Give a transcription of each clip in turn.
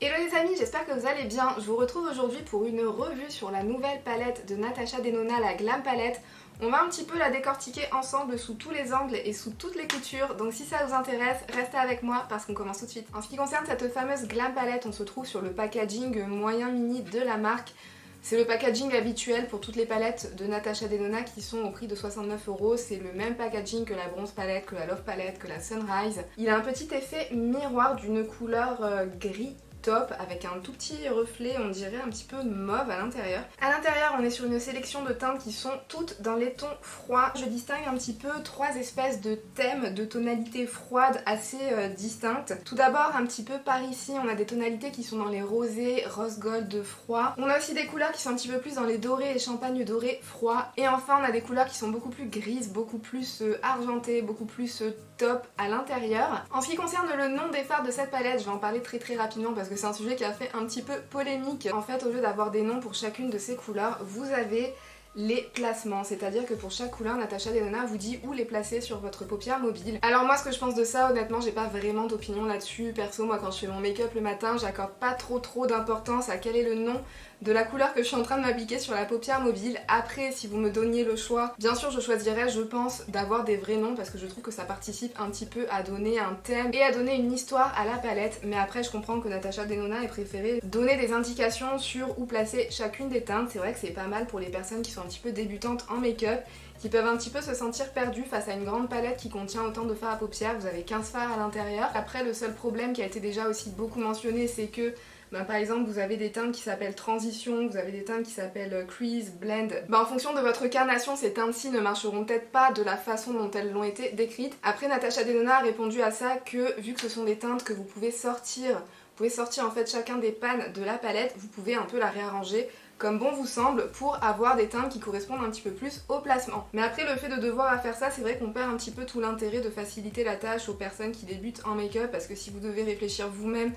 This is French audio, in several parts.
Hello les amis, j'espère que vous allez bien. Je vous retrouve aujourd'hui pour une revue sur la nouvelle palette de Natasha Denona, la Glam Palette. On va un petit peu la décortiquer ensemble sous tous les angles et sous toutes les coutures, donc si ça vous intéresse, restez avec moi parce qu'on commence tout de suite. En ce qui concerne cette fameuse Glam Palette, on se trouve sur le packaging moyen mini de la marque. C'est le packaging habituel pour toutes les palettes de Natasha Denona qui sont au prix de 69€. C'est le même packaging que la Bronze Palette, que la Love Palette, que la Sunrise. Il a un petit effet miroir d'une couleur gris top avec un tout petit reflet, on dirait un petit peu mauve à l'intérieur. À l'intérieur, on est sur une sélection de teintes qui sont toutes dans les tons froids. Je distingue un petit peu trois espèces de thèmes, de tonalités froides assez distinctes. Tout d'abord, un petit peu par ici, on a des tonalités qui sont dans les rosés, rose gold froid. On a aussi des couleurs qui sont un petit peu plus dans les dorés et champagne doré froid. Et enfin, on a des couleurs qui sont beaucoup plus grises, beaucoup plus argentées, beaucoup plus top à l'intérieur. En ce qui concerne le nom des fards de cette palette, je vais en parler très rapidement parce que c'est un sujet qui a fait un petit peu polémique. En fait, au lieu d'avoir des noms pour chacune de ces couleurs, vous avez les placements, c'est-à-dire que pour chaque couleur, Natasha Denona vous dit où les placer sur votre paupière mobile. Alors moi, ce que je pense de ça, honnêtement, j'ai pas vraiment d'opinion là-dessus. Perso, moi, quand je fais mon make-up le matin, j'accorde pas trop d'importance à quel est le nom de la couleur que je suis en train de m'appliquer sur la paupière mobile. Après, si vous me donniez le choix, bien sûr, je choisirais, je pense, d'avoir des vrais noms parce que je trouve que ça participe un petit peu à donner un thème et à donner une histoire à la palette. Mais après, je comprends que Natasha Denona ait préféré donner des indications sur où placer chacune des teintes. C'est vrai que c'est pas mal pour les personnes qui sont un petit peu débutantes en make-up, qui peuvent un petit peu se sentir perdues face à une grande palette qui contient autant de fards à paupières. Vous avez 15 fards à l'intérieur. Après, le seul problème qui a été déjà aussi beaucoup mentionné, c'est que par exemple, vous avez des teintes qui s'appellent Transition, vous avez des teintes qui s'appellent Crease, Blend. En fonction de votre carnation, ces teintes-ci ne marcheront peut-être pas de la façon dont elles l'ont été décrites. Après, Natasha Denona a répondu à ça que, vu que ce sont des teintes que vous pouvez sortir en fait chacun des pannes de la palette, vous pouvez un peu la réarranger comme bon vous semble pour avoir des teintes qui correspondent un petit peu plus au placement. Mais après, le fait de devoir faire ça, c'est vrai qu'on perd un petit peu tout l'intérêt de faciliter la tâche aux personnes qui débutent en make-up, parce que si vous devez réfléchir vous-même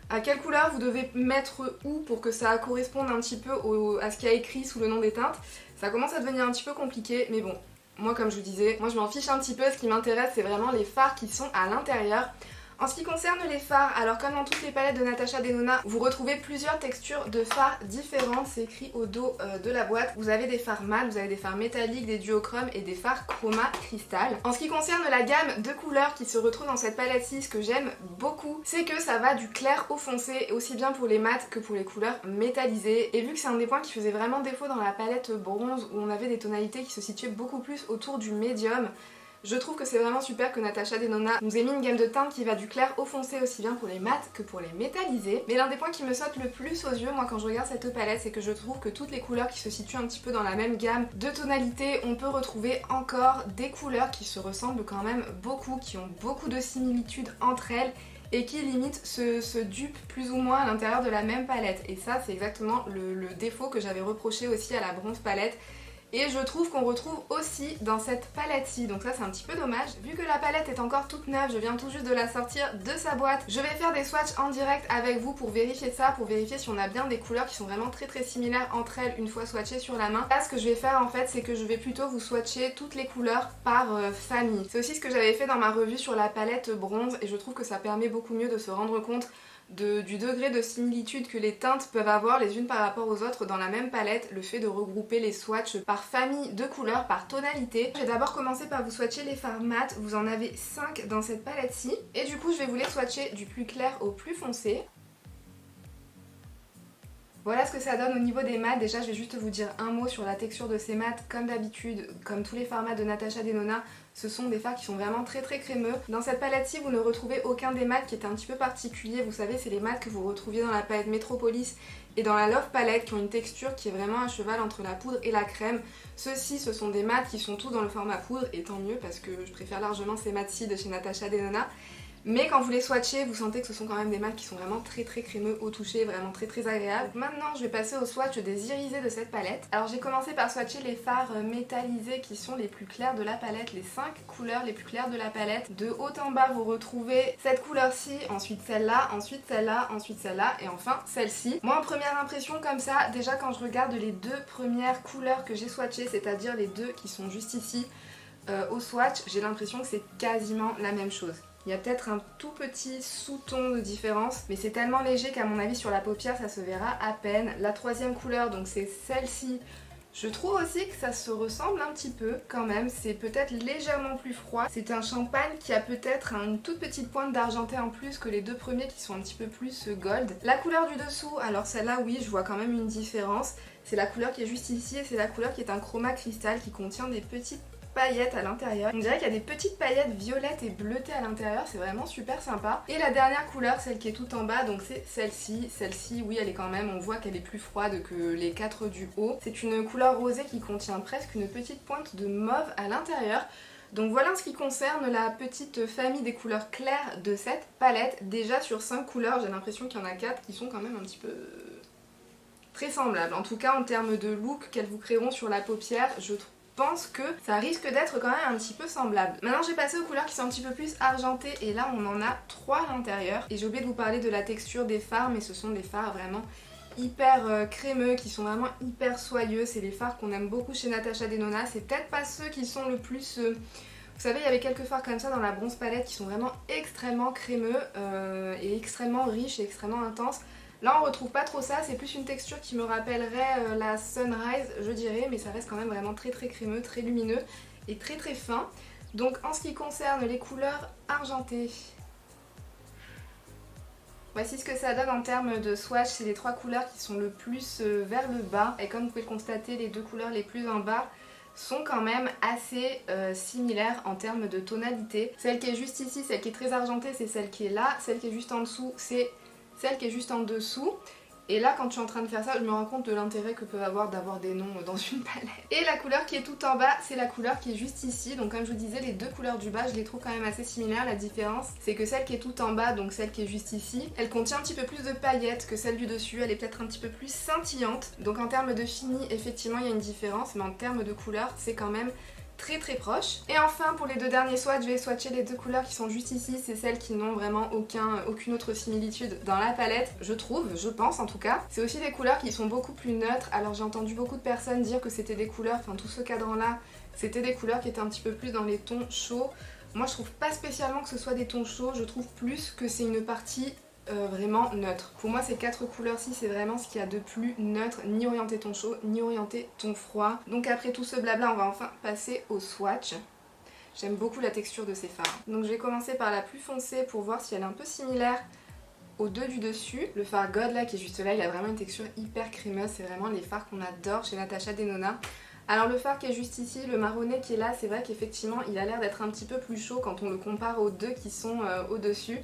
à quelle couleur vous devez mettre où pour que ça corresponde un petit peu à ce qu'il y a écrit sous le nom des teintes, ça commence à devenir un petit peu compliqué, mais bon, moi comme je vous disais, moi je m'en fiche un petit peu, ce qui m'intéresse c'est vraiment les fards qui sont à l'intérieur. En ce qui concerne les fards, alors comme dans toutes les palettes de Natasha Denona, vous retrouvez plusieurs textures de fards différentes, c'est écrit au dos de la boîte. Vous avez des fards mat, vous avez des fards métalliques, des duochromes et des fards chroma cristal. En ce qui concerne la gamme de couleurs qui se retrouve dans cette palette-ci, ce que j'aime beaucoup, c'est que ça va du clair au foncé, aussi bien pour les mats que pour les couleurs métallisées. Et vu que c'est un des points qui faisait vraiment défaut dans la palette bronze, où on avait des tonalités qui se situaient beaucoup plus autour du médium, je trouve que c'est vraiment super que Natasha Denona nous ait mis une gamme de teintes qui va du clair au foncé aussi bien pour les mats que pour les métallisés. Mais l'un des points qui me saute le plus aux yeux moi quand je regarde cette palette, c'est que je trouve que toutes les couleurs qui se situent un petit peu dans la même gamme de tonalités, on peut retrouver encore des couleurs qui se ressemblent quand même beaucoup, qui ont beaucoup de similitudes entre elles et qui limite se dupent plus ou moins à l'intérieur de la même palette. Et ça c'est exactement le défaut que j'avais reproché aussi à la Bronze Palette. Et je trouve qu'on retrouve aussi dans cette palette-ci, donc ça c'est un petit peu dommage. Vu que la palette est encore toute neuve, je viens tout juste de la sortir de sa boîte, je vais faire des swatchs en direct avec vous pour vérifier ça, pour vérifier si on a bien des couleurs qui sont vraiment très similaires entre elles une fois swatchées sur la main. Là ce que je vais faire en fait, c'est que je vais plutôt vous swatcher toutes les couleurs par famille. C'est aussi ce que j'avais fait dans ma revue sur la palette bronze et je trouve que ça permet beaucoup mieux de se rendre compte du degré de similitude que les teintes peuvent avoir les unes par rapport aux autres dans la même palette, le fait de regrouper les swatchs par famille de couleurs, par tonalité. Je vais d'abord commencer par vous swatcher les fards mat, vous en avez 5 dans cette palette-ci, et du coup je vais vous les swatcher du plus clair au plus foncé. Voilà ce que ça donne au niveau des mats. Déjà je vais juste vous dire un mot sur la texture de ces mats. Comme d'habitude, comme tous les fards mat de Natasha Denona, ce sont des fards qui sont vraiment très crémeux. Dans cette palette-ci vous ne retrouvez aucun des mats qui est un petit peu particulier. Vous savez, c'est les mats que vous retrouviez dans la palette Metropolis et dans la Love Palette qui ont une texture qui est vraiment à cheval entre la poudre et la crème. Ceux-ci, ce sont des mats qui sont tous dans le format poudre, et tant mieux parce que je préfère largement ces mats-ci de chez Natasha Denona. Mais quand vous les swatchez, vous sentez que ce sont quand même des mats qui sont vraiment très crémeux au toucher, vraiment très agréables. Maintenant, je vais passer au swatch des irisés de cette palette. Alors j'ai commencé par swatcher les fards métallisés qui sont les plus clairs de la palette, les 5 couleurs les plus claires de la palette. De haut en bas, vous retrouvez cette couleur-ci, ensuite celle-là, ensuite celle-là, ensuite celle-là, et enfin celle-ci. Moi, en première impression comme ça, déjà quand je regarde les deux premières couleurs que j'ai swatchées, c'est-à-dire les deux qui sont juste ici, au swatch, j'ai l'impression que c'est quasiment la même chose. Il y a peut-être un tout petit sous-ton de différence, mais c'est tellement léger qu'à mon avis sur la paupière ça se verra à peine. La troisième couleur, donc c'est celle-ci. Je trouve aussi que ça se ressemble un petit peu quand même, c'est peut-être légèrement plus froid. C'est un champagne qui a peut-être une toute petite pointe d'argenté en plus que les deux premiers qui sont un petit peu plus gold. La couleur du dessous, alors celle-là oui, je vois quand même une différence. C'est la couleur qui est juste ici et c'est la couleur qui est un chroma cristal qui contient des petites paillettes à l'intérieur. On dirait qu'il y a des petites paillettes violettes et bleutées à l'intérieur, c'est vraiment super sympa. Et la dernière couleur, celle qui est tout en bas, donc c'est celle-ci. Celle-ci, oui, elle est quand même, on voit qu'elle est plus froide que les 4 du haut. C'est une couleur rosée qui contient presque une petite pointe de mauve à l'intérieur. Donc voilà en ce qui concerne la petite famille des couleurs claires de cette palette. Déjà sur 5 couleurs, j'ai l'impression qu'il y en a 4 qui sont quand même un petit peu très semblables. En tout cas en termes de look qu'elles vous créeront sur la paupière, je pense que ça risque d'être quand même un petit peu semblable. Maintenant je vais passer aux couleurs qui sont un petit peu plus argentées et là on en a 3 à l'intérieur. Et j'ai oublié de vous parler de la texture des fards, mais ce sont des fards vraiment hyper crémeux, qui sont vraiment hyper soyeux. C'est les fards qu'on aime beaucoup chez Natasha Denona. C'est peut-être pas ceux qui sont le plus... Vous savez, il y avait quelques fards comme ça dans la bronze palette qui sont vraiment extrêmement crémeux et extrêmement riches et extrêmement intenses. Là on retrouve pas trop ça, c'est plus une texture qui me rappellerait la Sunrise je dirais, mais ça reste quand même vraiment très crémeux, très lumineux et très fin. Donc en ce qui concerne les couleurs argentées, voici ce que ça donne en termes de swatch. C'est les 3 couleurs qui sont le plus vers le bas et comme vous pouvez le constater, les 2 couleurs les plus en bas sont quand même assez similaires en termes de tonalité. Celle qui est juste ici, celle qui est très argentée, c'est celle qui est là, celle qui est juste en dessous, c'est celle qui est juste en dessous. Et là quand je suis en train de faire ça, je me rends compte de l'intérêt que peut avoir d'avoir des noms dans une palette. Et la couleur qui est tout en bas, c'est la couleur qui est juste ici. Donc comme je vous disais, les 2 couleurs du bas, je les trouve quand même assez similaires. La différence, c'est que celle qui est tout en bas, donc celle qui est juste ici, elle contient un petit peu plus de paillettes que celle du dessus. Elle est peut-être un petit peu plus scintillante. Donc en termes de fini, effectivement, il y a une différence. Mais en termes de couleur, c'est quand même très proche. Et enfin pour les 2 derniers swatchs, je vais swatcher les 2 couleurs qui sont juste ici. C'est celles qui n'ont vraiment aucune autre similitude dans la palette, je trouve, je pense en tout cas. C'est aussi des couleurs qui sont beaucoup plus neutres. Alors j'ai entendu beaucoup de personnes dire que c'était des couleurs, enfin tout ce cadran là, c'était des couleurs qui étaient un petit peu plus dans les tons chauds. Moi je trouve pas spécialement que ce soit des tons chauds, je trouve plus que c'est une partie vraiment neutre. Pour moi ces 4 couleurs-ci c'est vraiment ce qu'il y a de plus neutre, ni orienté ton chaud, ni orienté ton froid. Donc après tout ce blabla, on va enfin passer au swatch. J'aime beaucoup la texture de ces fards. Donc je vais commencer par la plus foncée pour voir si elle est un peu similaire aux 2 du dessus. Le fard God là qui est juste là, il a vraiment une texture hyper crémeuse, c'est vraiment les fards qu'on adore chez Natasha Denona. Alors le fard qui est juste ici, le marronné qui est là, c'est vrai qu'effectivement il a l'air d'être un petit peu plus chaud quand on le compare aux 2 qui sont au-dessus.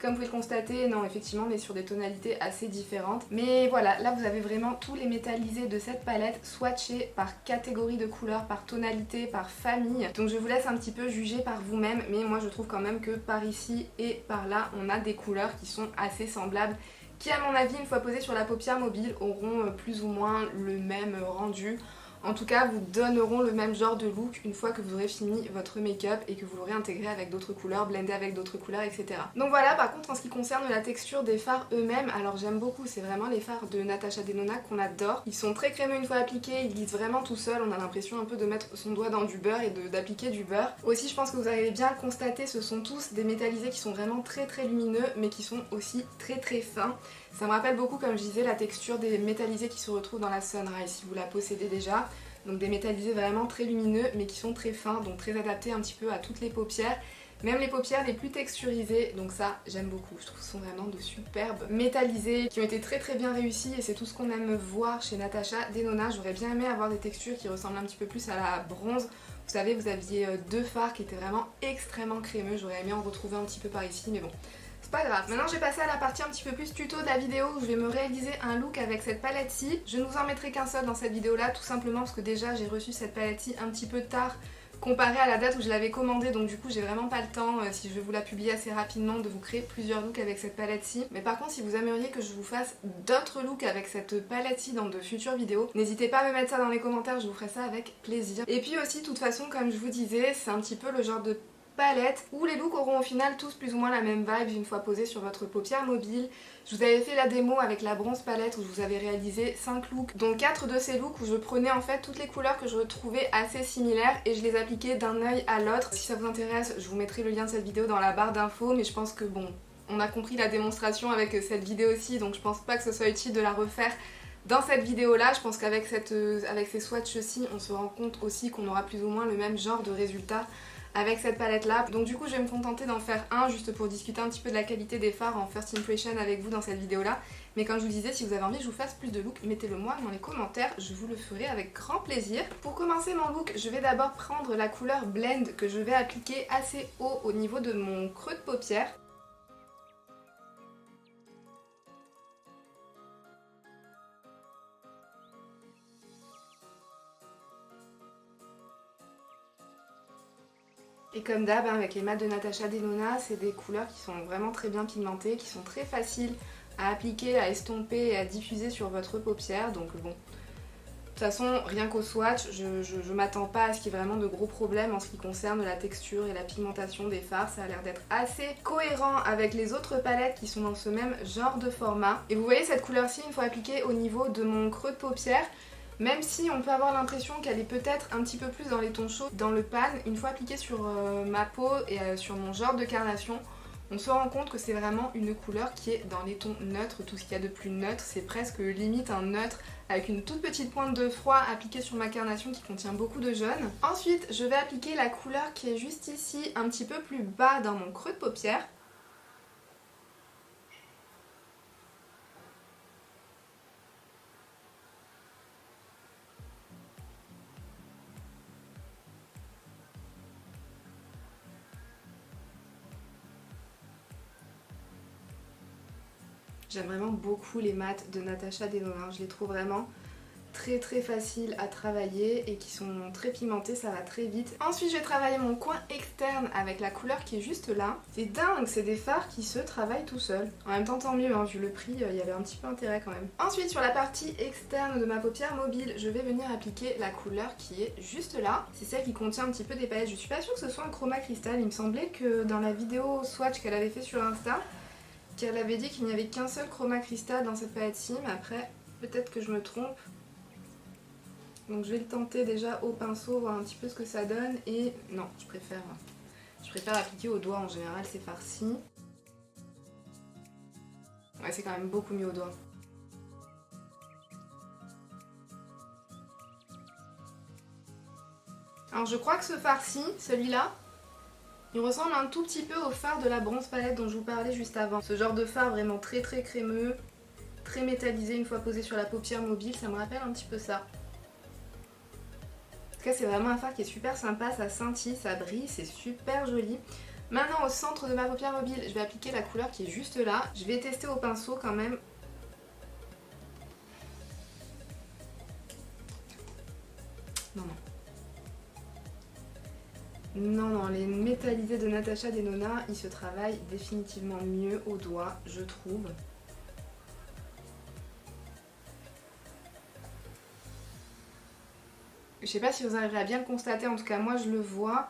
Comme vous pouvez le constater, non effectivement on est sur des tonalités assez différentes. Mais voilà, là vous avez vraiment tous les métallisés de cette palette swatchés par catégorie de couleurs, par tonalité, par famille. Donc je vous laisse un petit peu juger par vous-même, mais moi je trouve quand même que par ici et par là on a des couleurs qui sont assez semblables, qui à mon avis une fois posées sur la paupière mobile auront plus ou moins le même rendu. En tout cas, vous donneront le même genre de look une fois que vous aurez fini votre make-up et que vous l'aurez intégré avec d'autres couleurs, blendé avec d'autres couleurs, etc. Donc voilà, par contre, en ce qui concerne la texture des fards eux-mêmes, alors j'aime beaucoup, c'est vraiment les fards de Natasha Denona qu'on adore. Ils sont très crémeux une fois appliqués, ils glissent vraiment tout seuls, on a l'impression un peu de mettre son doigt dans du beurre et d'appliquer du beurre. Aussi, je pense que vous allez bien le constater, ce sont tous des métallisés qui sont vraiment très lumineux, mais qui sont aussi très fins. Ça me rappelle beaucoup, comme je disais, la texture des métallisés qui se retrouvent dans la Sunrise, si vous la possédez déjà. Donc des métallisés vraiment très lumineux, mais qui sont très fins, donc très adaptés un petit peu à toutes les paupières. Même les paupières les plus texturisées, donc ça j'aime beaucoup, je trouve que ce sont vraiment de superbes métallisés qui ont été très bien réussis et c'est tout ce qu'on aime voir chez Natasha Denona. J'aurais bien aimé avoir des textures qui ressemblent un petit peu plus à la bronze. Vous savez, vous aviez 2 fards qui étaient vraiment extrêmement crémeux, j'aurais aimé en retrouver un petit peu par ici, mais bon. C'est pas grave. Maintenant je vais passer à la partie un petit peu plus tuto de la vidéo où je vais me réaliser un look avec cette palette-ci. Je ne vous en mettrai qu'un seul dans cette vidéo là, tout simplement parce que déjà j'ai reçu cette palette-ci un petit peu tard comparé à la date où je l'avais commandée, donc du coup j'ai vraiment pas le temps, si je vais vous la publier assez rapidement, de vous créer plusieurs looks avec cette palette-ci. Mais par contre si vous aimeriez que je vous fasse d'autres looks avec cette palette-ci dans de futures vidéos, n'hésitez pas à me mettre ça dans les commentaires, je vous ferai ça avec plaisir. Et puis aussi de toute façon comme je vous disais, c'est un petit peu le genre de palette où les looks auront au final tous plus ou moins la même vibe une fois posés sur votre paupière mobile. Je vous avais fait la démo avec la bronze palette où je vous avais réalisé 5 looks, dont 4 de ces looks où je prenais en fait toutes les couleurs que je retrouvais assez similaires et je les appliquais d'un œil à l'autre. Si ça vous intéresse, je vous mettrai le lien de cette vidéo dans la barre d'infos, mais je pense que bon, on a compris la démonstration avec cette vidéo aussi, donc je pense pas que ce soit utile de la refaire dans cette vidéo là. Je pense qu'avec ces swatchs-ci, on se rend compte aussi qu'on aura plus ou moins le même genre de résultat avec cette palette là. Donc du coup je vais me contenter d'en faire un juste pour discuter un petit peu de la qualité des fards en first impression avec vous dans cette vidéo là. Mais comme je vous disais, si vous avez envie que je vous fasse plus de looks, mettez-le moi dans les commentaires, je vous le ferai avec grand plaisir. Pour commencer mon look, je vais d'abord prendre la couleur Blend que je vais appliquer assez haut au niveau de mon creux de paupière. Et comme d'hab, avec les mat de Natasha Denona, c'est des couleurs qui sont vraiment très bien pigmentées, qui sont très faciles à appliquer, à estomper et à diffuser sur votre paupière. Donc bon, de toute façon, rien qu'au swatch, je m'attends pas à ce qu'il y ait vraiment de gros problèmes en ce qui concerne la texture et la pigmentation des fards. Ça a l'air d'être assez cohérent avec les autres palettes qui sont dans ce même genre de format. Et vous voyez cette couleur-ci, une fois appliquée au niveau de mon creux de paupière, même si on peut avoir l'impression qu'elle est peut-être un petit peu plus dans les tons chauds dans le pan, une fois appliquée sur ma peau et sur mon genre de carnation, on se rend compte que c'est vraiment une couleur qui est dans les tons neutres, tout ce qu'il y a de plus neutre, c'est presque limite un neutre avec une toute petite pointe de froid appliquée sur ma carnation qui contient beaucoup de jaune. Ensuite, je vais appliquer la couleur qui est juste ici, un petit peu plus bas dans mon creux de paupière. J'aime vraiment beaucoup les mats de Natasha Denona, je les trouve vraiment très faciles à travailler et qui sont très pigmentés, ça va très vite. Ensuite je vais travailler mon coin externe avec la couleur qui est juste là. C'est dingue, c'est des fards qui se travaillent tout seuls. En même temps tant mieux, hein, vu le prix, il y avait un petit peu intérêt quand même. Ensuite sur la partie externe de ma paupière mobile, je vais venir appliquer la couleur qui est juste là. C'est celle qui contient un petit peu des paillettes. Je suis pas sûre que ce soit un chroma cristal, il me semblait que dans la vidéo swatch qu'elle avait fait sur Insta, qu'elle avait dit qu'il n'y avait qu'un seul chroma cristal dans cette palette-ci, mais après peut-être que je me trompe. Donc je vais le tenter déjà au pinceau, voir un petit peu ce que ça donne. Et non, je préfère appliquer au doigt en général ces farcis. Ouais, c'est quand même beaucoup mieux au doigt. Alors je crois que ce farci, celui-là, il ressemble un tout petit peu au fard de la bronze palette dont je vous parlais juste avant. Ce genre de fard vraiment très crémeux, très métallisé une fois posé sur la paupière mobile, ça me rappelle un petit peu ça. En tout cas c'est vraiment un fard qui est super sympa, ça scintille, ça brille, c'est super joli. Maintenant au centre de ma paupière mobile, je vais appliquer la couleur qui est juste là. Je vais tester au pinceau quand même. Non, les métallisés de Natasha Denona, ils se travaillent définitivement mieux au doigt, je trouve. Je sais pas si vous arriverez à bien le constater, en tout cas moi je le vois.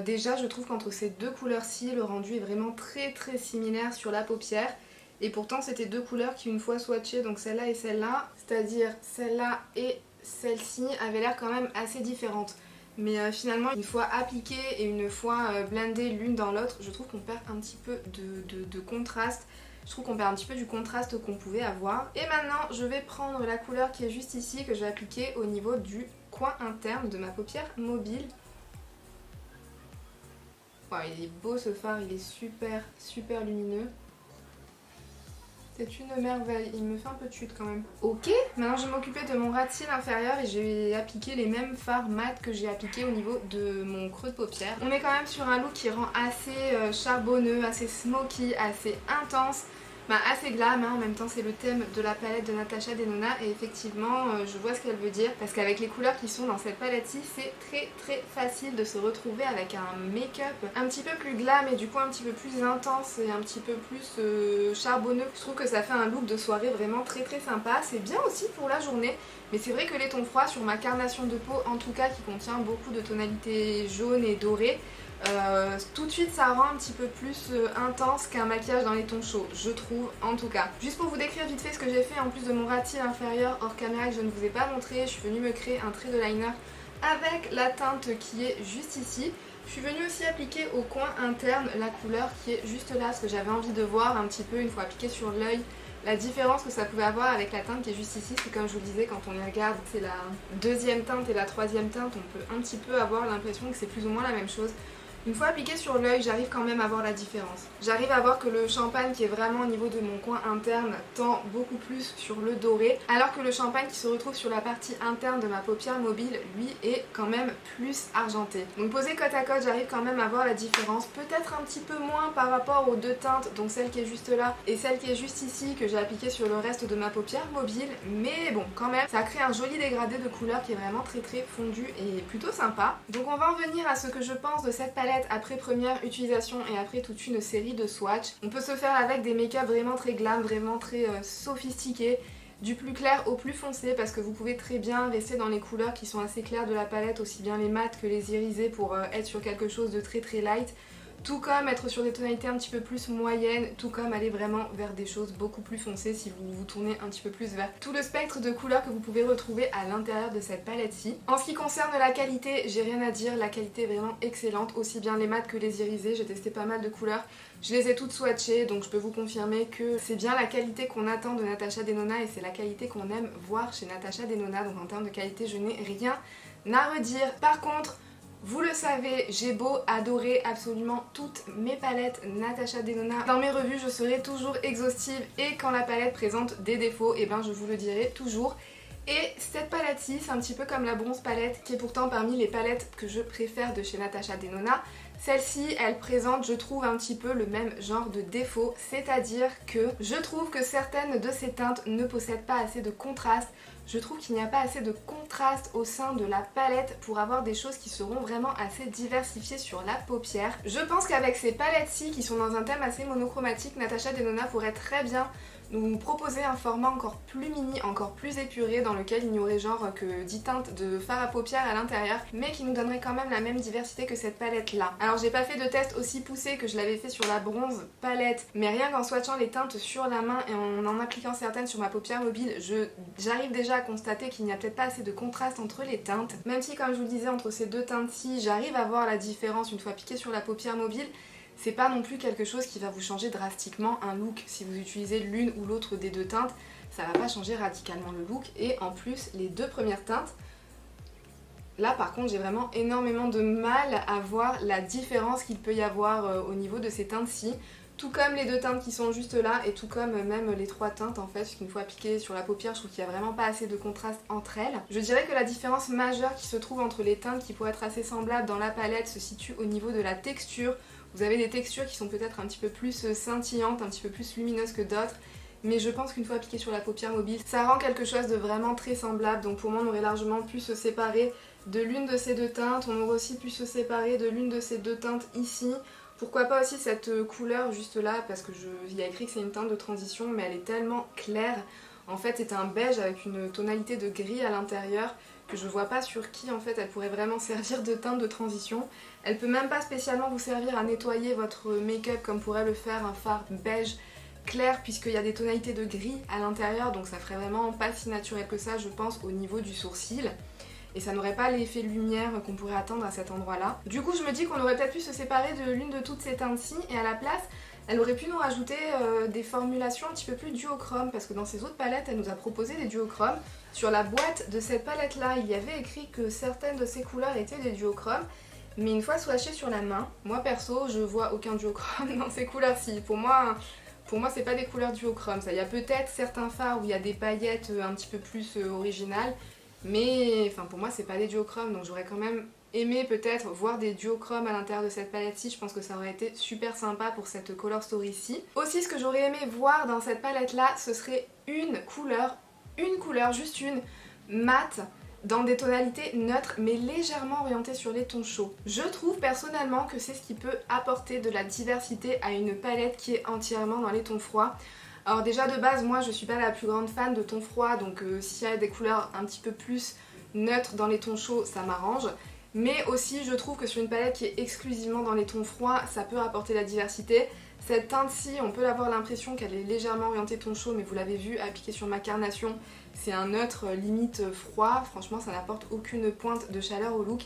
Déjà je trouve qu'entre ces deux couleurs-ci, le rendu est vraiment très similaire sur la paupière. Et pourtant c'était deux couleurs qui une fois swatchées, donc celle-là et celle-là, c'est-à-dire celle-là et celle-ci, avaient l'air quand même assez différentes. Mais finalement une fois appliquées et une fois blendées l'une dans l'autre, je trouve qu'on perd un petit peu de contraste. Je trouve qu'on perd un petit peu du contraste qu'on pouvait avoir. Et maintenant je vais prendre la couleur qui est juste ici, que je vais appliquer au niveau du coin interne de ma paupière mobile. Wow, il est beau ce fard, il est super lumineux. C'est une merveille, il me fait un peu de chute quand même. Ok, maintenant je vais m'occuper de mon ras de cils inférieur et je vais appliquer les mêmes fards mat que j'ai appliqué au niveau de mon creux de paupière. On est quand même sur un look qui rend assez charbonneux, assez smoky, assez intense. Assez glam, hein. En même temps c'est le thème de la palette de Natasha Denona et effectivement je vois ce qu'elle veut dire parce qu'avec les couleurs qui sont dans cette palette-ci, c'est très facile de se retrouver avec un make-up un petit peu plus glam et du coup un petit peu plus intense et un petit peu plus charbonneux. Je trouve que ça fait un look de soirée vraiment très sympa. C'est bien aussi pour la journée, mais c'est vrai que les tons froids sur ma carnation de peau en tout cas qui contient beaucoup de tonalités jaunes et dorées, Tout de suite ça rend un petit peu plus intense qu'un maquillage dans les tons chauds, je trouve en tout cas. Juste pour vous décrire vite fait ce que j'ai fait en plus de mon ras de cils inférieur hors caméra que je ne vous ai pas montré, je suis venue me créer un trait de liner avec la teinte qui est juste ici. Je suis venue aussi appliquer au coin interne la couleur qui est juste là parce que j'avais envie de voir un petit peu une fois appliquée sur l'œil la différence que ça pouvait avoir avec la teinte qui est juste ici. Parce que comme je vous le disais, quand on les regarde, c'est la deuxième teinte et la troisième teinte, on peut un petit peu avoir l'impression que c'est plus ou moins la même chose. Une fois appliqué sur l'œil, j'arrive quand même à voir la différence. J'arrive à voir que le champagne qui est vraiment au niveau de mon coin interne tend beaucoup plus sur le doré, alors que le champagne qui se retrouve sur la partie interne de ma paupière mobile, lui, est quand même plus argenté. Donc posé côte à côte, j'arrive quand même à voir la différence, peut-être un petit peu moins par rapport aux deux teintes, donc celle qui est juste là et celle qui est juste ici, que j'ai appliquée sur le reste de ma paupière mobile, mais bon, quand même, ça crée un joli dégradé de couleur qui est vraiment très fondu et plutôt sympa. Donc on va en venir à ce que je pense de cette palette après première utilisation et après toute une série de swatchs. On peut se faire avec des make-up vraiment très glam, vraiment très sophistiqués, du plus clair au plus foncé parce que vous pouvez très bien rester dans les couleurs qui sont assez claires de la palette, aussi bien les mats que les irisés pour être sur quelque chose de très light. Tout comme être sur des tonalités un petit peu plus moyennes, tout comme aller vraiment vers des choses beaucoup plus foncées si vous vous tournez un petit peu plus vers tout le spectre de couleurs que vous pouvez retrouver à l'intérieur de cette palette-ci. En ce qui concerne la qualité, j'ai rien à dire, la qualité est vraiment excellente, aussi bien les mats que les irisés, j'ai testé pas mal de couleurs, je les ai toutes swatchées, donc je peux vous confirmer que c'est bien la qualité qu'on attend de Natasha Denona et c'est la qualité qu'on aime voir chez Natasha Denona, donc en termes de qualité je n'ai rien à redire. Par contre, vous le savez, j'ai beau adorer absolument toutes mes palettes Natasha Denona. Dans mes revues, je serai toujours exhaustive et quand la palette présente des défauts, et ben je vous le dirai toujours. Et cette palette-ci, c'est un petit peu comme la bronze palette qui est pourtant parmi les palettes que je préfère de chez Natasha Denona. Celle-ci, elle présente, je trouve, un petit peu le même genre de défaut, c'est-à-dire que je trouve que certaines de ces teintes ne possèdent pas assez de contraste. Je trouve qu'il n'y a pas assez de contraste au sein de la palette pour avoir des choses qui seront vraiment assez diversifiées sur la paupière. Je pense qu'avec ces palettes-ci qui sont dans un thème assez monochromatique, Natasha Denona pourrait très bien nous proposer un format encore plus mini, encore plus épuré, dans lequel il n'y aurait genre que 10 teintes de fard à paupières à l'intérieur, mais qui nous donnerait quand même la même diversité que cette palette là. Alors j'ai pas fait de test aussi poussé que je l'avais fait sur la bronze palette, mais rien qu'en swatchant les teintes sur la main et en appliquant certaines sur ma paupière mobile, j'arrive déjà à constater qu'il n'y a peut-être pas assez de contraste entre les teintes, même si comme je vous le disais, entre ces deux teintes-ci, j'arrive à voir la différence une fois piquée sur la paupière mobile. C'est pas non plus quelque chose qui va vous changer drastiquement un look. Si vous utilisez l'une ou l'autre des deux teintes, ça va pas changer radicalement le look. Et en plus, les deux premières teintes, là par contre j'ai vraiment énormément de mal à voir la différence qu'il peut y avoir au niveau de ces teintes-ci. Tout comme les deux teintes qui sont juste là et tout comme même les trois teintes en fait, puisqu'une fois appliquées sur la paupière, je trouve qu'il n'y a vraiment pas assez de contraste entre elles. Je dirais que la différence majeure qui se trouve entre les teintes qui pourraient être assez semblables dans la palette se situe au niveau de la texture. Vous avez des textures qui sont peut-être un petit peu plus scintillantes, un petit peu plus lumineuses que d'autres, mais je pense qu'une fois appliquée sur la paupière mobile, ça rend quelque chose de vraiment très semblable. Donc pour moi, on aurait largement pu se séparer de l'une de ces deux teintes, on aurait aussi pu se séparer de l'une de ces deux teintes ici. Pourquoi pas aussi cette couleur juste là, parce que il y a écrit que c'est une teinte de transition, mais elle est tellement claire. En fait, c'est un beige avec une tonalité de gris à l'intérieur que je vois pas sur qui en fait elle pourrait vraiment servir de teinte de transition. Elle peut même pas spécialement vous servir à nettoyer votre make-up comme pourrait le faire un fard beige clair, puisqu'il y a des tonalités de gris à l'intérieur, donc ça ferait vraiment pas si naturel que ça je pense au niveau du sourcil. Et ça n'aurait pas l'effet lumière qu'on pourrait attendre à cet endroit-là. Du coup, je me dis qu'on aurait peut-être pu se séparer de l'une de toutes ces teintes-ci et à la place, elle aurait pu nous rajouter des formulations un petit peu plus duochrome parce que dans ses autres palettes, elle nous a proposé des duochromes. Sur la boîte de cette palette-là, il y avait écrit que certaines de ces couleurs étaient des duochromes. Mais une fois swatchées sur la main, moi perso, je vois aucun duochrome dans ces couleurs-ci. Pour moi, c'est pas des couleurs duochrome. Il y a peut-être certains fards où il y a des paillettes un petit peu plus originales. Mais enfin pour moi c'est pas des duochromes, donc j'aurais quand même aimé peut-être voir des duochromes à l'intérieur de cette palette-ci. Je pense que ça aurait été super sympa pour cette color story-ci. Aussi ce que j'aurais aimé voir dans cette palette-là, ce serait une couleur, juste une, mate, dans des tonalités neutres mais légèrement orientées sur les tons chauds. Je trouve personnellement que c'est ce qui peut apporter de la diversité à une palette qui est entièrement dans les tons froids. Alors déjà de base, moi je suis pas la plus grande fan de tons froids, donc s'il y a des couleurs un petit peu plus neutres dans les tons chauds, ça m'arrange. mais aussi je trouve que sur une palette qui est exclusivement dans les tons froids, ça peut apporter la diversité. Cette teinte-ci, on peut avoir l'impression qu'elle est légèrement orientée ton chaud, mais vous l'avez vu, appliquée sur ma carnation, c'est un neutre limite froid. Franchement, ça n'apporte aucune pointe de chaleur au look.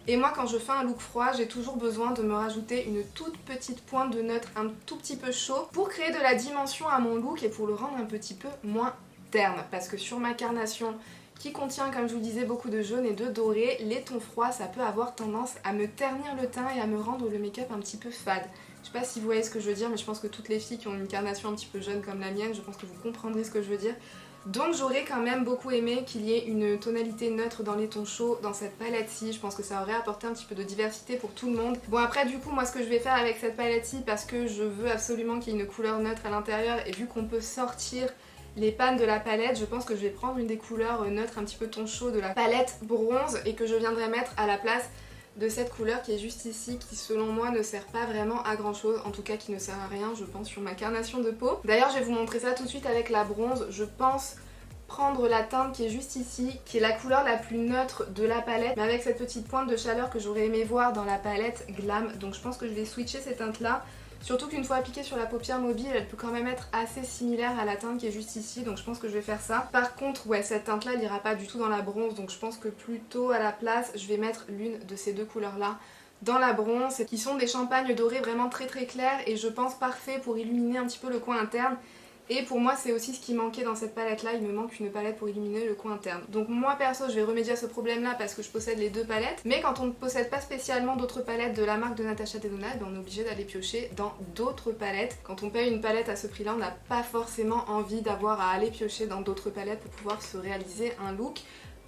Et moi, quand je fais un look froid, j'ai toujours besoin de me rajouter une toute petite pointe de neutre, un tout petit peu chaud, pour créer de la dimension à mon look et pour le rendre un petit peu moins terne. Parce que sur ma carnation, qui contient, comme je vous disais, beaucoup de jaune et de doré, les tons froids, ça peut avoir tendance à me ternir le teint et à me rendre le make-up un petit peu fade. Je sais pas si vous voyez ce que je veux dire, mais je pense que toutes les filles qui ont une carnation un petit peu jaune comme la mienne, je pense que vous comprendrez ce que je veux dire. Donc j'aurais quand même beaucoup aimé qu'il y ait une tonalité neutre dans les tons chauds dans cette palette-ci. Je pense que ça aurait apporté un petit peu de diversité pour tout le monde. Bon, après du coup, moi ce que je vais faire avec cette palette-ci, parce que je veux absolument qu'il y ait une couleur neutre à l'intérieur, et vu qu'on peut sortir les pannes de la palette, je pense que je vais prendre une des couleurs neutres un petit peu ton chaud de la palette bronze et que je viendrai mettre à la place de cette couleur qui est juste ici, qui selon moi ne sert pas vraiment à grand chose, en tout cas qui ne sert à rien je pense sur ma carnation de peau. D'ailleurs je vais vous montrer ça tout de suite avec la bronze. Je pense prendre la teinte qui est juste ici, qui est la couleur la plus neutre de la palette, mais avec cette petite pointe de chaleur que j'aurais aimé voir dans la palette Glam. Donc je pense que je vais switcher cette teinte là. Surtout qu'une fois appliquée sur la paupière mobile, elle peut quand même être assez similaire à la teinte qui est juste ici, donc je pense que je vais faire ça. Par contre, ouais, cette teinte là, elle ira pas du tout dans la bronze, donc je pense que plutôt à la place, je vais mettre l'une de ces deux couleurs là dans la bronze, qui sont des champagnes dorés vraiment très très clairs et je pense parfait pour illuminer un petit peu le coin interne. Et pour moi c'est aussi ce qui manquait dans cette palette là, il me manque une palette pour illuminer le coin interne. Donc moi perso je vais remédier à ce problème là parce que je possède les deux palettes. Mais quand on ne possède pas spécialement d'autres palettes de la marque de Natasha Denona, on est obligé d'aller piocher dans d'autres palettes. Quand on paye une palette à ce prix là, on n'a pas forcément envie d'avoir à aller piocher dans d'autres palettes pour pouvoir se réaliser un look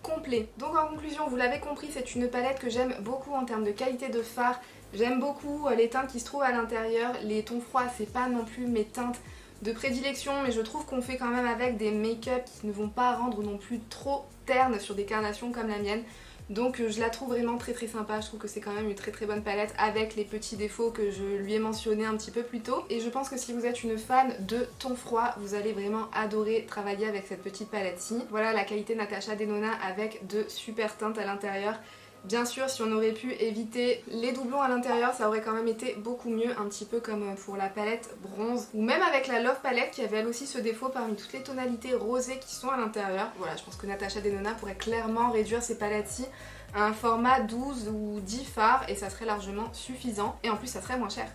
complet. Donc en conclusion, vous l'avez compris, c'est une palette que j'aime beaucoup en termes de qualité de fard. J'aime beaucoup les teintes qui se trouvent à l'intérieur. Les tons froids c'est pas non plus mes teintes de prédilection, mais je trouve qu'on fait quand même avec des make-up qui ne vont pas rendre non plus trop terne sur des carnations comme la mienne. Donc je la trouve vraiment très très sympa, je trouve que c'est quand même une très très bonne palette avec les petits défauts que je lui ai mentionnés un petit peu plus tôt. Et je pense que si vous êtes une fan de tons froids, vous allez vraiment adorer travailler avec cette petite palette-ci. Voilà la qualité Natasha Denona avec de super teintes à l'intérieur. Bien sûr, si on aurait pu éviter les doublons à l'intérieur, ça aurait quand même été beaucoup mieux, un petit peu comme pour la palette bronze. Ou même avec la Love Palette qui avait elle aussi ce défaut parmi toutes les tonalités rosées qui sont à l'intérieur. Voilà, je pense que Natasha Denona pourrait clairement réduire ces palettes-ci à un format 12 ou 10 fards et ça serait largement suffisant. Et en plus, ça serait moins cher.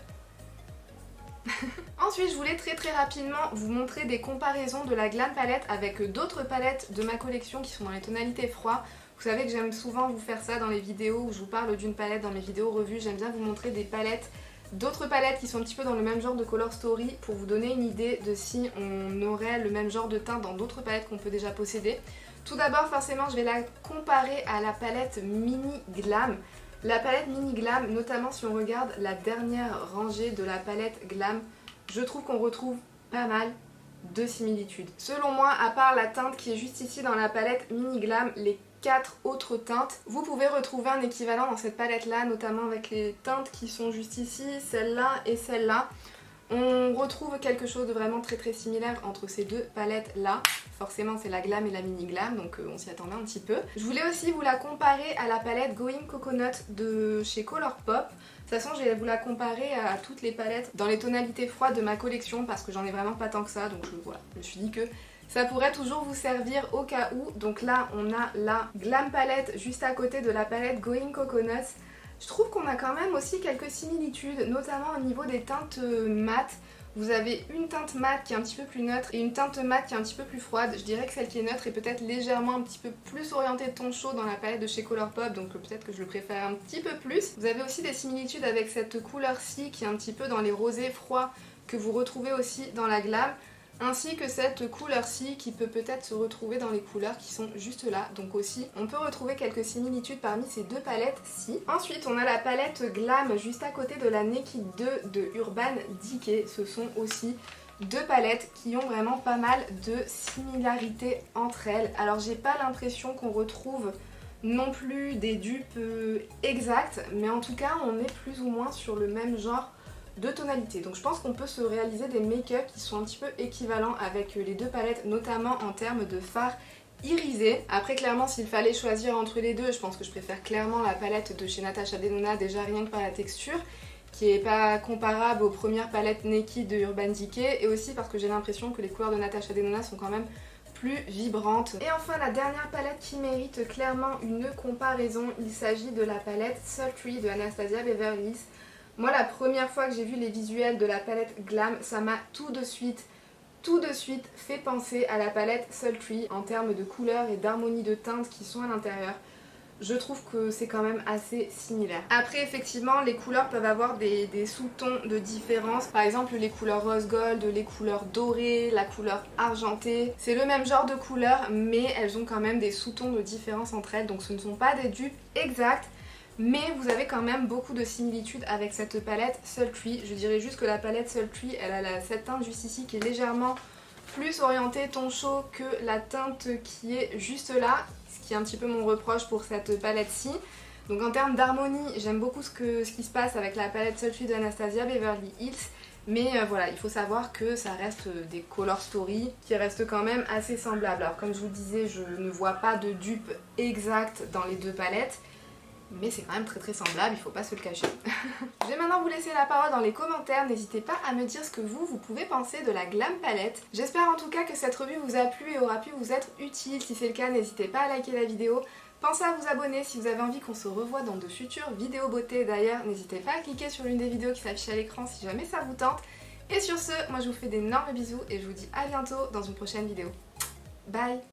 Ensuite, je voulais très rapidement vous montrer des comparaisons de la Glam Palette avec d'autres palettes de ma collection qui sont dans les tonalités froides. Vous savez que j'aime souvent vous faire ça dans les vidéos où je vous parle d'une palette dans mes vidéos revues. J'aime bien vous montrer des palettes, d'autres palettes qui sont un petit peu dans le même genre de color story pour vous donner une idée de si on aurait le même genre de teint dans d'autres palettes qu'on peut déjà posséder. Tout d'abord, forcément, je vais la comparer à la palette Mini Glam. La palette Mini Glam, notamment si on regarde la dernière rangée de la palette Glam, je trouve qu'on retrouve pas mal de similitudes. Selon moi, à part la teinte qui est juste ici dans la palette Mini Glam, les 4 autres teintes, vous pouvez retrouver un équivalent dans cette palette là, notamment avec les teintes qui sont juste ici, celle-là et celle-là. On retrouve quelque chose de vraiment très similaire entre ces deux palettes là. Forcément c'est la Glam et la Mini Glam, donc on s'y attendait un petit peu. Je voulais aussi vous la comparer à la palette Going Coconut de chez Colourpop. De toute façon je vais vous la comparer à toutes les palettes dans les tonalités froides de ma collection parce que j'en ai vraiment pas tant que ça, donc voilà, je me suis dit que ça pourrait toujours vous servir au cas où. Donc là on a la Glam Palette juste à côté de la palette Going Coconut. Je trouve qu'on a quand même aussi quelques similitudes, notamment au niveau des teintes mat. Vous avez une teinte mat qui est un petit peu plus neutre et une teinte mat qui est un petit peu plus froide. Je dirais que celle qui est neutre est peut-être légèrement un petit peu plus orientée ton chaud dans la palette de chez Colourpop, donc peut-être que je le préfère un petit peu plus. Vous avez aussi des similitudes avec cette couleur-ci qui est un petit peu dans les rosés froids que vous retrouvez aussi dans la Glam, ainsi que cette couleur-ci qui peut peut-être se retrouver dans les couleurs qui sont juste là. Donc aussi, on peut retrouver quelques similitudes parmi ces deux palettes-ci. Ensuite, on a la palette Glam juste à côté de la Naked 2 de Urban Decay. Ce sont aussi deux palettes qui ont vraiment pas mal de similarités entre elles. Alors j'ai pas l'impression qu'on retrouve non plus des dupes exactes, mais en tout cas on est plus ou moins sur le même genre de tonalité. Donc je pense qu'on peut se réaliser des make-up qui sont un petit peu équivalents avec les deux palettes, notamment en termes de fard irisé. Après clairement s'il fallait choisir entre les deux, je pense que je préfère clairement la palette de chez Natasha Denona, déjà rien que par la texture, qui est pas comparable aux premières palettes Naked de Urban Decay, et aussi parce que j'ai l'impression que les couleurs de Natasha Denona sont quand même plus vibrantes. Et enfin la dernière palette qui mérite clairement une comparaison, il s'agit de la palette Sultry de Anastasia Beverly Hills. Moi la première fois que j'ai vu les visuels de la palette Glam, ça m'a tout de suite fait penser à la palette Sultry en termes de couleurs et d'harmonie de teintes qui sont à l'intérieur. Je trouve que c'est quand même assez similaire. Après effectivement les couleurs peuvent avoir des sous-tons de différence. Par exemple les couleurs rose gold, les couleurs dorées, la couleur argentée. C'est le même genre de couleurs mais elles ont quand même des sous-tons de différence entre elles. Donc ce ne sont pas des dupes exactes. Mais vous avez quand même beaucoup de similitudes avec cette palette Sultry. Je dirais juste que la palette Sultry, elle a cette teinte juste ici qui est légèrement plus orientée ton chaud que la teinte qui est juste là, ce qui est un petit peu mon reproche pour cette palette-ci. Donc en termes d'harmonie, j'aime beaucoup ce qui se passe avec la palette Sultry de Anastasia Beverly Hills. Mais voilà, il faut savoir que ça reste des color story qui restent quand même assez semblables. Alors comme je vous le disais, je ne vois pas de dupe exacte dans les deux palettes. Mais c'est quand même très semblable, il faut pas se le cacher. Je vais maintenant vous laisser la parole dans les commentaires, n'hésitez pas à me dire ce que vous pouvez penser de la Glam Palette. J'espère en tout cas que cette revue vous a plu et aura pu vous être utile. Si c'est le cas, n'hésitez pas à liker la vidéo. Pensez à vous abonner si vous avez envie qu'on se revoie dans de futures vidéos beauté. D'ailleurs, n'hésitez pas à cliquer sur l'une des vidéos qui s'affiche à l'écran si jamais ça vous tente. Et sur ce, moi je vous fais d'énormes bisous et je vous dis à bientôt dans une prochaine vidéo. Bye!